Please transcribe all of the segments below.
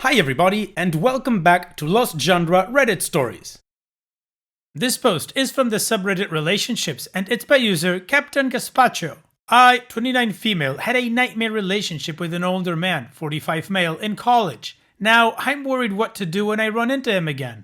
Hi everybody, and welcome back to Lost Genre Reddit Stories. This post is from the subreddit Relationships, and it's by user Captain Gaspacho. I, 29 female, had a nightmare relationship with an older man, 45 male, in college. Now, I'm worried what to do when I run into him again.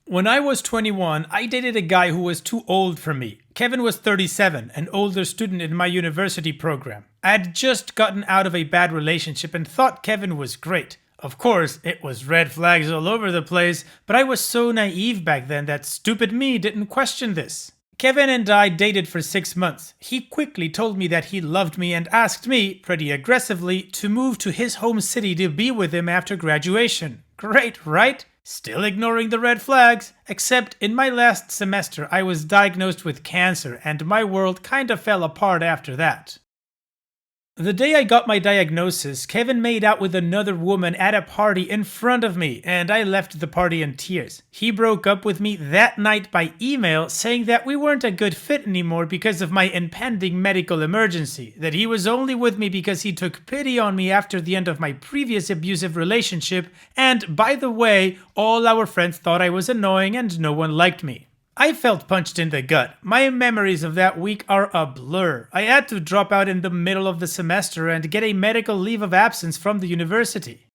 When I was 21, I dated a guy who was too old for me. Kevin was 37, an older student in my university program. I had just gotten out of a bad relationship and thought Kevin was great. Of course, it was red flags all over the place, but I was so naive back then that stupid me didn't question this. Kevin and I dated for 6 months. He quickly told me that he loved me and asked me, pretty aggressively, to move to his home city to be with him after graduation. Great, right? Still ignoring the red flags, except in my last semester I was diagnosed with cancer and my world kinda fell apart after that. The day I got my diagnosis, Kevin made out with another woman at a party in front of me, and I left the party in tears. He broke up with me that night by email, saying that we weren't a good fit anymore because of my impending medical emergency, that he was only with me because he took pity on me after the end of my previous abusive relationship, and by the way, all our friends thought I was annoying and no one liked me. I felt punched in the gut. My memories of that week are a blur. I had to drop out in the middle of the semester and get a medical leave of absence from the university.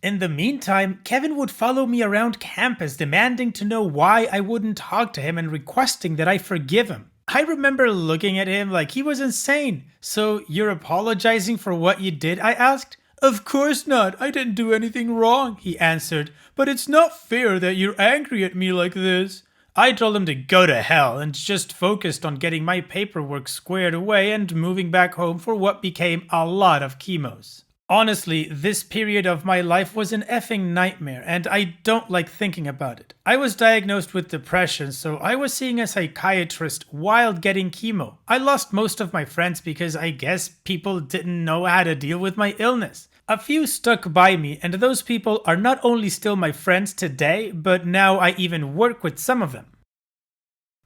In the meantime, Kevin would follow me around campus demanding to know why I wouldn't talk to him and requesting that I forgive him. I remember looking at him like he was insane. "So you're apologizing for what you did?" I asked. "Of course not, I didn't do anything wrong," he answered. "But it's not fair that you're angry at me like this." I told him to go to hell and just focused on getting my paperwork squared away and moving back home for what became a lot of chemos. Honestly, this period of my life was an effing nightmare and I don't like thinking about it. I was diagnosed with depression, so I was seeing a psychiatrist while getting chemo. I lost most of my friends because I guess people didn't know how to deal with my illness. A few stuck by me, and those people are not only still my friends today, but now I even work with some of them.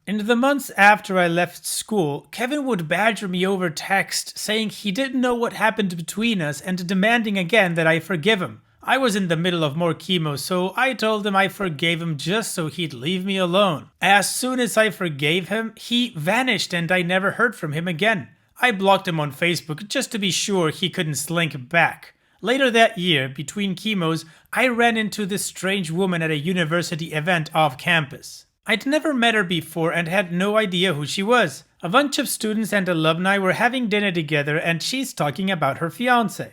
In the months after I left school, Kevin would badger me over text, saying he didn't know what happened between us and demanding again that I forgive him. I was in the middle of more chemo, so I told him I forgave him just so he'd leave me alone. As soon as I forgave him, he vanished and I never heard from him again. I blocked him on Facebook just to be sure he couldn't slink back. Later that year, between chemos, I ran into this strange woman at a university event off campus. I'd never met her before and had no idea who she was. A bunch of students and alumni were having dinner together and she's talking about her fiancé.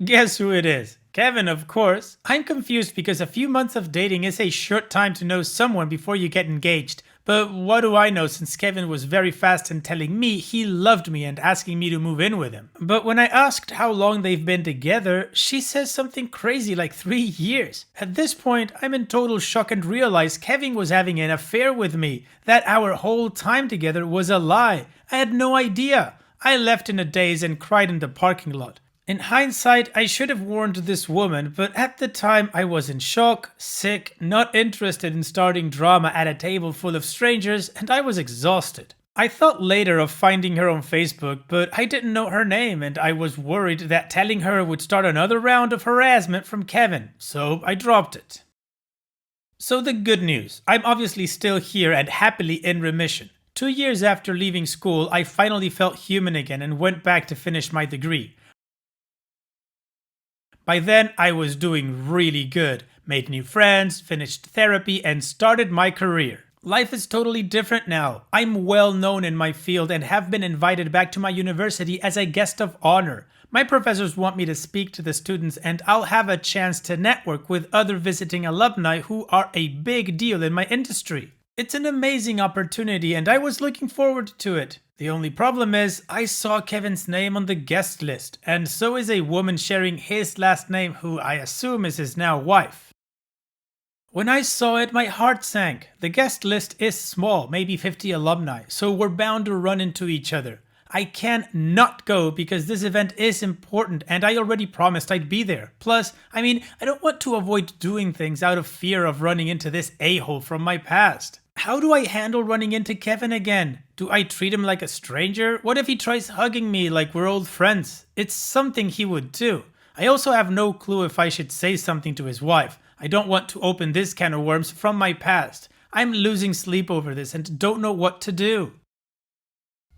Guess who it is? Kevin, of course. I'm confused because a few months of dating is a short time to know someone before you get engaged. But what do I know since Kevin was very fast in telling me he loved me and asking me to move in with him. But when I asked how long they've been together, she says something crazy like 3 years. At this point, I'm in total shock and realize Kevin was having an affair with me, that our whole time together was a lie. I had no idea. I left in a daze and cried in the parking lot. In hindsight, I should have warned this woman, but at the time I was in shock, sick, not interested in starting drama at a table full of strangers, and I was exhausted. I thought later of finding her on Facebook, but I didn't know her name and I was worried that telling her would start another round of harassment from Kevin, so I dropped it. So the good news, I'm obviously still here and happily in remission. 2 years after leaving school, I finally felt human again and went back to finish my degree. By then, I was doing really good, made new friends, finished therapy, and started my career. Life is totally different now. I'm well known in my field and have been invited back to my university as a guest of honor. My professors want me to speak to the students and I'll have a chance to network with other visiting alumni who are a big deal in my industry. It's an amazing opportunity and I was looking forward to it. The only problem is, I saw Kevin's name on the guest list, and so is a woman sharing his last name who I assume is his now wife. When I saw it, my heart sank. The guest list is small, maybe 50 alumni, so we're bound to run into each other. I can't not go because this event is important and I already promised I'd be there. Plus, I don't want to avoid doing things out of fear of running into this a-hole from my past. How do I handle running into Kevin again? Do I treat him like a stranger? What if he tries hugging me like we're old friends? It's something he would do. I also have no clue if I should say something to his wife. I don't want to open this can of worms from my past. I'm losing sleep over this and don't know what to do.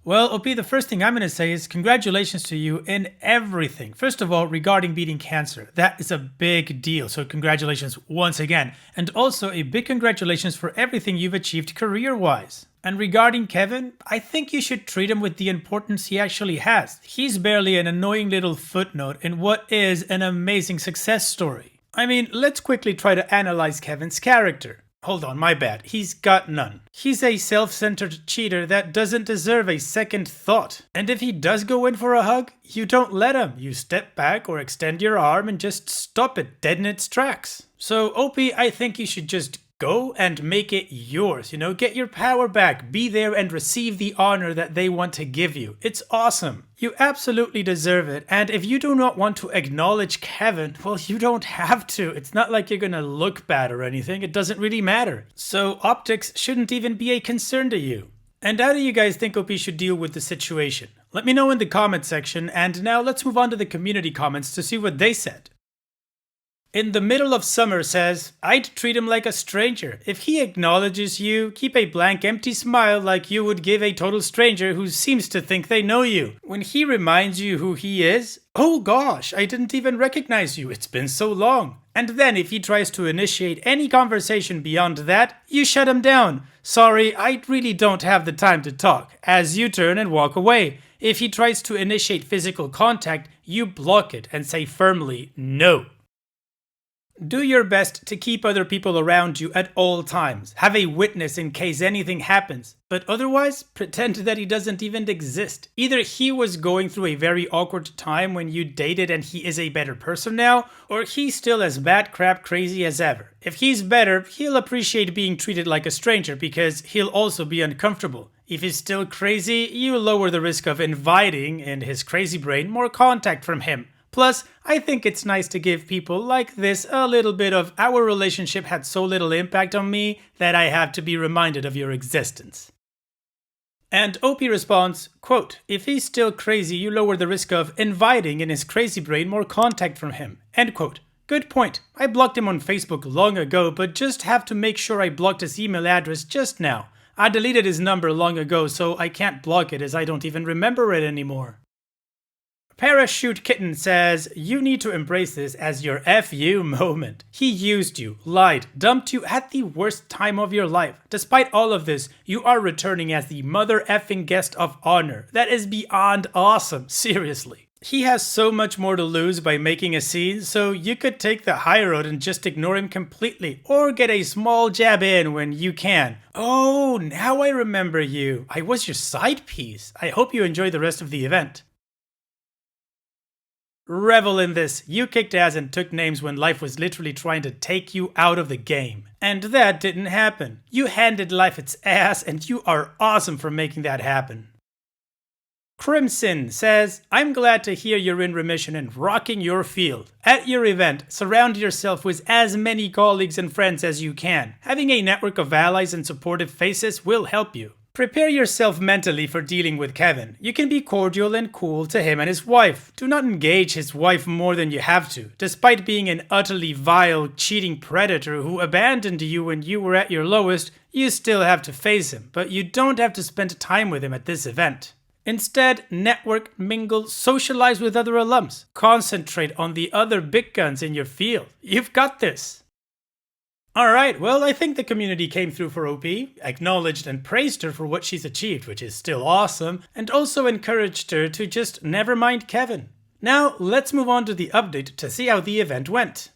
Well, OP, the first thing I'm going to say is congratulations to you in everything. First of all, regarding beating cancer, that is a big deal. So congratulations once again. And also a big congratulations for everything you've achieved career-wise. And regarding Kevin, I think you should treat him with the importance he actually has. He's barely an annoying little footnote in what is an amazing success story. I mean, let's quickly try to analyze Kevin's character. Hold on, my bad. He's got none. He's a self-centered cheater that doesn't deserve a second thought. And if he does go in for a hug, you don't let him. You step back or extend your arm and just stop it dead in its tracks. So, OP, I think you should just go and make it yours, get your power back, be there and receive the honor that they want to give you. It's awesome. You absolutely deserve it, and if you do not want to acknowledge Kevin, well, you don't have to. It's not like you're gonna look bad or anything, it doesn't really matter. So optics shouldn't even be a concern to you. And how do you guys think OP should deal with the situation? Let me know in the comment section, and now let's move on to the community comments to see what they said. In the Middle of Summer says, I'd treat him like a stranger. If he acknowledges you, keep a blank empty smile like you would give a total stranger who seems to think they know you. When he reminds you who he is, oh gosh, I didn't even recognize you, it's been so long. And then if he tries to initiate any conversation beyond that, you shut him down. Sorry, I really don't have the time to talk, as you turn and walk away. If he tries to initiate physical contact, you block it and say firmly, no. Do your best to keep other people around you at all times. Have a witness in case anything happens. But otherwise, pretend that he doesn't even exist. Either he was going through a very awkward time when you dated and he is a better person now, or he's still as bat crap crazy as ever. If he's better, he'll appreciate being treated like a stranger because he'll also be uncomfortable. If he's still crazy, you lower the risk of inviting, in his crazy brain, more contact from him. Plus, I think it's nice to give people like this a little bit of our relationship had so little impact on me that I have to be reminded of your existence. And OP responds, quote, if he's still crazy, you lower the risk of inviting in his crazy brain more contact from him. End quote. Good point. I blocked him on Facebook long ago, but just have to make sure I blocked his email address just now. I deleted his number long ago, so I can't block it as I don't even remember it anymore. Parachute Kitten says, you need to embrace this as your FU moment. He used you, lied, dumped you at the worst time of your life. Despite all of this, you are returning as the mother effing guest of honor. That is beyond awesome, seriously. He has so much more to lose by making a scene, so you could take the high road and just ignore him completely, or get a small jab in when you can. Oh, now I remember you. I was your side piece. I hope you enjoy the rest of the event. Revel in this. You kicked ass and took names when life was literally trying to take you out of the game. And that didn't happen. You handed life its ass and you are awesome for making that happen. Crimson says, I'm glad to hear you're in remission and rocking your field. At your event, surround yourself with as many colleagues and friends as you can. Having a network of allies and supportive faces will help you. Prepare yourself mentally for dealing with Kevin. You can be cordial and cool to him and his wife. Do not engage his wife more than you have to. Despite being an utterly vile, cheating predator who abandoned you when you were at your lowest, you still have to face him, but you don't have to spend time with him at this event. Instead, network, mingle, socialize with other alums. Concentrate on the other big guns in your field. You've got this. Alright, well, I think the community came through for OP, acknowledged and praised her for what she's achieved, which is still awesome, and also encouraged her to just never mind Kevin. Now, let's move on to the update to see how the event went.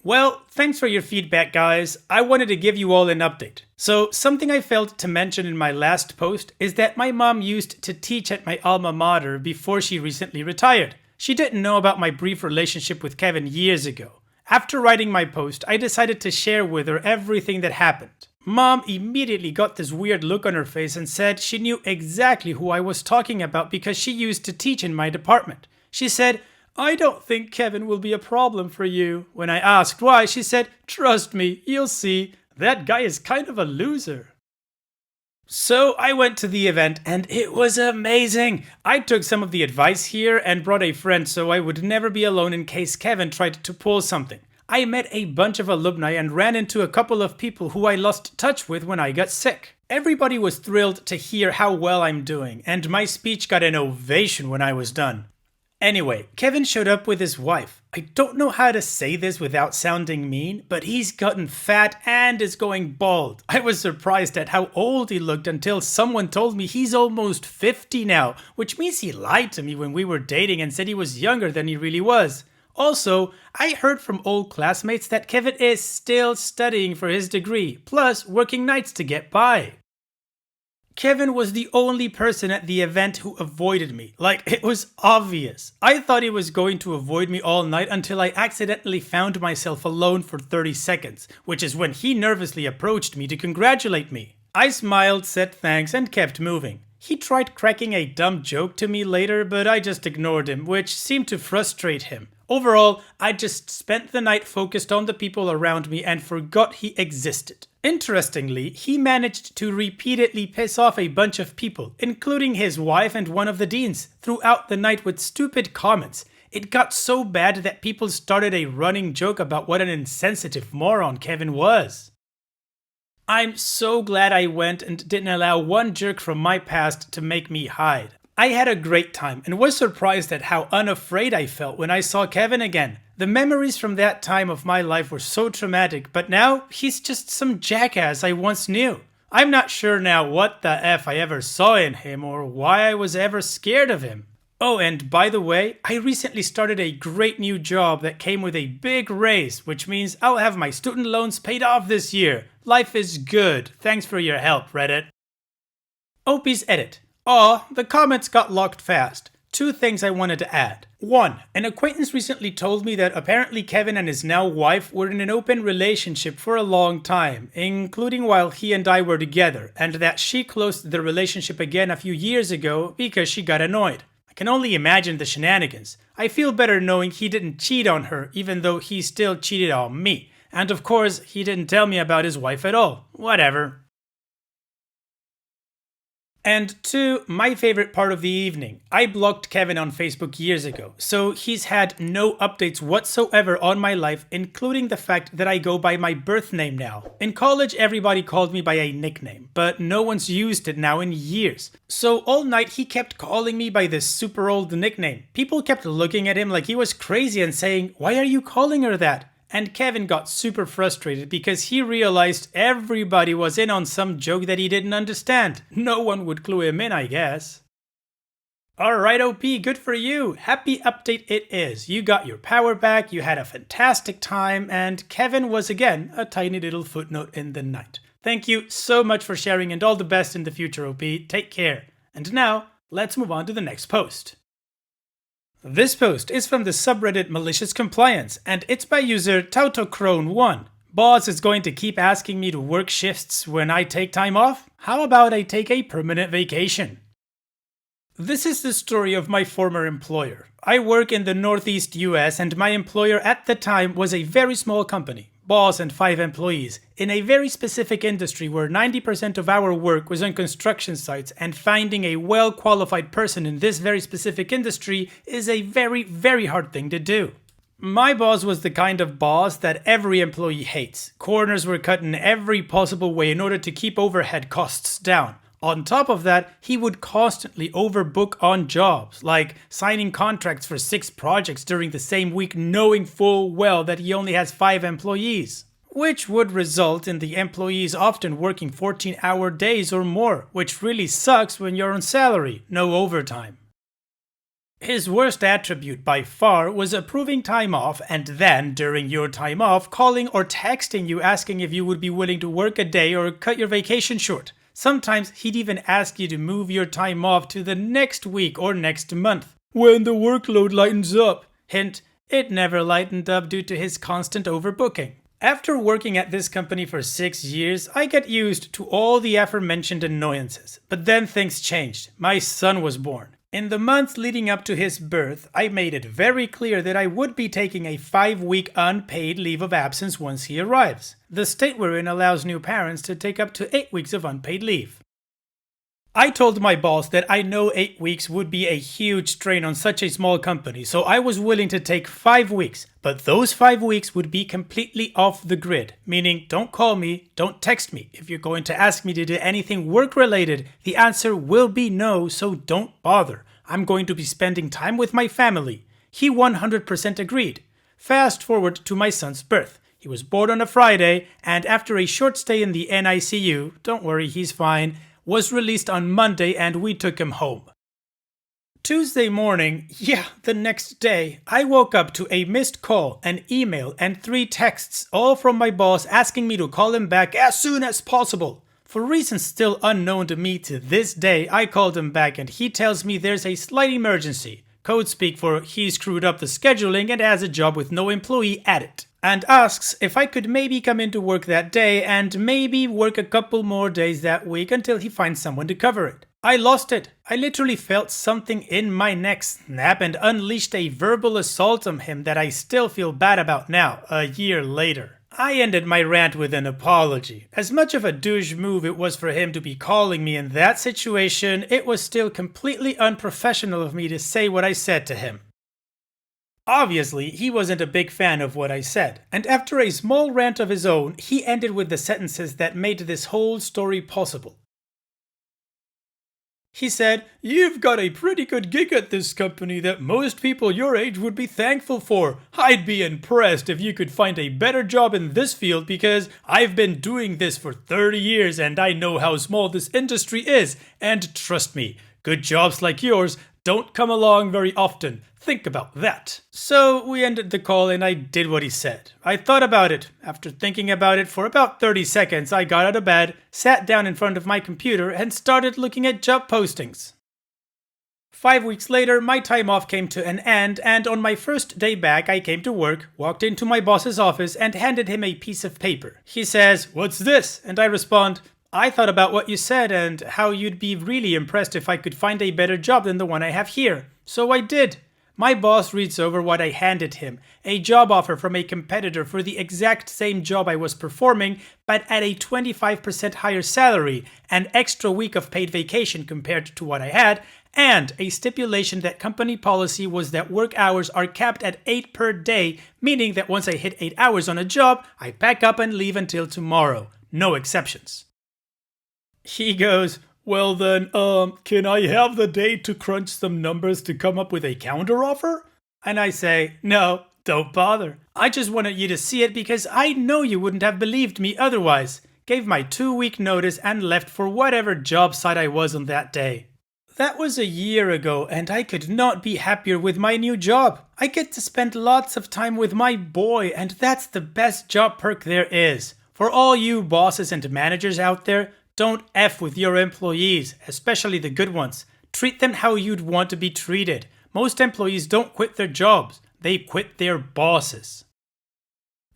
Well, thanks for your feedback, guys. I wanted to give you all an update. So, something I failed to mention in my last post is that my mom used to teach at my alma mater before she recently retired. She didn't know about my brief relationship with Kevin years ago. After writing my post, I decided to share with her everything that happened. Mom immediately got this weird look on her face and said she knew exactly who I was talking about because she used to teach in my department. She said, I don't think Kevin will be a problem for you. When I asked why, she said, trust me, you'll see, that guy is kind of a loser. So I went to the event and it was amazing. I took some of the advice here and brought a friend so I would never be alone in case Kevin tried to pull something. I met a bunch of alumni and ran into a couple of people who I lost touch with when I got sick. Everybody was thrilled to hear how well I'm doing, and my speech got an ovation when I was done. Anyway, Kevin showed up with his wife. I don't know how to say this without sounding mean, but he's gotten fat and is going bald. I was surprised at how old he looked until someone told me he's almost 50 now, which means he lied to me when we were dating and said he was younger than he really was. Also, I heard from old classmates that Kevin is still studying for his degree, plus working nights to get by. Kevin was the only person at the event who avoided me. Like, it was obvious. I thought he was going to avoid me all night until I accidentally found myself alone for 30 seconds, which is when he nervously approached me to congratulate me. I smiled, said thanks, and kept moving. He tried cracking a dumb joke to me later, but I just ignored him, which seemed to frustrate him. Overall, I just spent the night focused on the people around me and forgot he existed. Interestingly, he managed to repeatedly piss off a bunch of people, including his wife and one of the deans, throughout the night with stupid comments. It got so bad that people started a running joke about what an insensitive moron Kevin was. I'm so glad I went and didn't allow one jerk from my past to make me hide. I had a great time and was surprised at how unafraid I felt when I saw Kevin again. The memories from that time of my life were so traumatic, but now he's just some jackass I once knew. I'm not sure now what the F I ever saw in him or why I was ever scared of him. Oh, and by the way, I recently started a great new job that came with a big raise, which means I'll have my student loans paid off this year. Life is good. Thanks for your help, Reddit. Opie's edit. Aw, the comments got locked fast. 2 things I wanted to add. 1. An acquaintance recently told me that apparently Kevin and his now wife were in an open relationship for a long time, including while he and I were together, and that she closed the relationship again a few years ago because she got annoyed. I can only imagine the shenanigans. I feel better knowing he didn't cheat on her, even though he still cheated on me. And of course, he didn't tell me about his wife at all. Whatever. And 2, my favorite part of the evening. I blocked Kevin on Facebook years ago, so he's had no updates whatsoever on my life, including the fact that I go by my birth name now. In college, everybody called me by a nickname, but no one's used it now in years. So all night he kept calling me by this super old nickname. People kept looking at him like he was crazy and saying, "Why are you calling her that?" And Kevin got super frustrated because he realized everybody was in on some joke that he didn't understand. No one would clue him in, I guess. Alright OP, good for you. Happy update it is. You got your power back, you had a fantastic time, and Kevin was again a tiny little footnote in the night. Thank you so much for sharing and all the best in the future OP. Take care. And now, let's move on to the next post. This post is from the subreddit Malicious Compliance, and it's by user Tautocrone1. Boss is going to keep asking me to work shifts when I take time off? How about I take a permanent vacation? This is the story of my former employer. I work in the Northeast US and my employer at the time was a very small company. Boss and 5 employees, in a very specific industry where 90% of our work was on construction sites, and finding a well-qualified person in this very specific industry is a very, very hard thing to do. My boss was the kind of boss that every employee hates. Corners were cut in every possible way in order to keep overhead costs down. On top of that, he would constantly overbook on jobs, like signing contracts for 6 projects during the same week knowing full well that he only has 5 employees. Which would result in the employees often working 14-hour days or more, which really sucks when you're on salary, no overtime. His worst attribute by far was approving time off and then, during your time off, calling or texting you asking if you would be willing to work a day or cut your vacation short. Sometimes he'd even ask you to move your time off to the next week or next month, when the workload lightens up. Hint, it never lightened up due to his constant overbooking. After working at this company for 6 years, I got used to all the aforementioned annoyances. But then things changed. My son was born. In the months leading up to his birth, I made it very clear that I would be taking a 5-week unpaid leave of absence once he arrives. The state we're in allows new parents to take up to 8 weeks of unpaid leave. I told my boss that I know 8 weeks would be a huge strain on such a small company, so I was willing to take 5 weeks, but those 5 weeks would be completely off the grid, meaning don't call me, don't text me. If you're going to ask me to do anything work-related, the answer will be no, so don't bother. I'm going to be spending time with my family. He 100% agreed. Fast forward to my son's birth. He was born on a Friday, and after a short stay in the NICU, don't worry, he's fine, was released on Monday and we took him home. Tuesday morning, the next day, I woke up to a missed call, an email, and 3 texts, all from my boss asking me to call him back as soon as possible. For reasons still unknown to me to this day, I called him back and he tells me there's a slight emergency. Code speak for he screwed up the scheduling and has a job with no employee at it. And asks if I could maybe come into work that day and maybe work a couple more days that week until he finds someone to cover it. I lost it. I literally felt something in my neck snap and unleashed a verbal assault on him that I still feel bad about now, a year later. I ended my rant with an apology. As much of a douche move it was for him to be calling me in that situation, it was still completely unprofessional of me to say what I said to him. Obviously, he wasn't a big fan of what I said, and after a small rant of his own, he ended with the sentences that made this whole story possible. He said, "You've got a pretty good gig at this company that most people your age would be thankful for. I'd be impressed if you could find a better job in this field because I've been doing this for 30 years and I know how small this industry is. And trust me, good jobs like yours don't come along very often. Think about that." So we ended the call and I did what he said. I thought about it. After thinking about it for about 30 seconds, I got out of bed, sat down in front of my computer, and started looking at job postings. 5 weeks later, my time off came to an end, and on my first day back, I came to work, walked into my boss's office, and handed him a piece of paper. He says, "What's this?" And I respond, "I thought about what you said and how you'd be really impressed if I could find a better job than the one I have here. So I did." My boss reads over what I handed him, a job offer from a competitor for the exact same job I was performing, but at a 25% higher salary, an extra week of paid vacation compared to what I had, and a stipulation that company policy was that work hours are capped at 8 per day, meaning that once I hit 8 hours on a job, I pack up and leave until tomorrow. No exceptions. He goes, "Well then, can I have the day to crunch some numbers to come up with a counteroffer?" And I say, "No, don't bother. I just wanted you to see it because I know you wouldn't have believed me otherwise." Gave my 2-week notice and left for whatever job site I was on that day. That was a year ago and I could not be happier with my new job. I get to spend lots of time with my boy and that's the best job perk there is. For all you bosses and managers out there, don't F with your employees, especially the good ones. Treat them how you'd want to be treated. Most employees don't quit their jobs, they quit their bosses.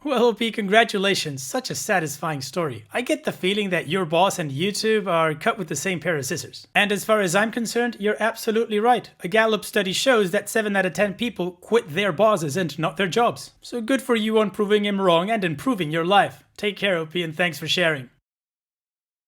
Well, OP, congratulations, such a satisfying story. I get the feeling that your boss and YouTube are cut with the same pair of scissors. And as far as I'm concerned, you're absolutely right. A Gallup study shows that 7 out of 10 people quit their bosses and not their jobs. So good for you on proving him wrong and improving your life. Take care, OP, and thanks for sharing.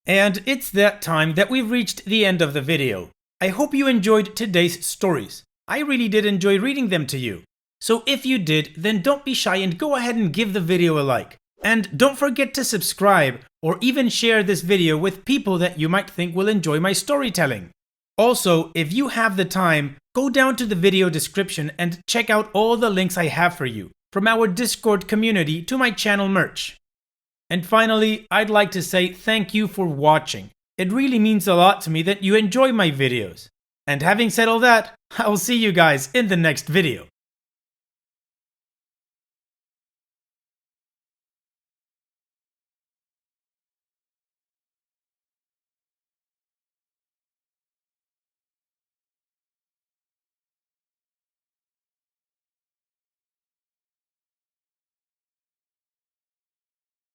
And it's that time that we've reached the end of the video. I hope you enjoyed today's stories. I really did enjoy reading them to you. So if you did, then don't be shy and go ahead and give the video a like. And don't forget to subscribe or even share this video with people that you might think will enjoy my storytelling. Also, if you have the time, go down to the video description and check out all the links I have for you, from our Discord community to my channel merch. And finally, I'd like to say thank you for watching. It really means a lot to me that you enjoy my videos. And having said all that, I'll see you guys in the next video.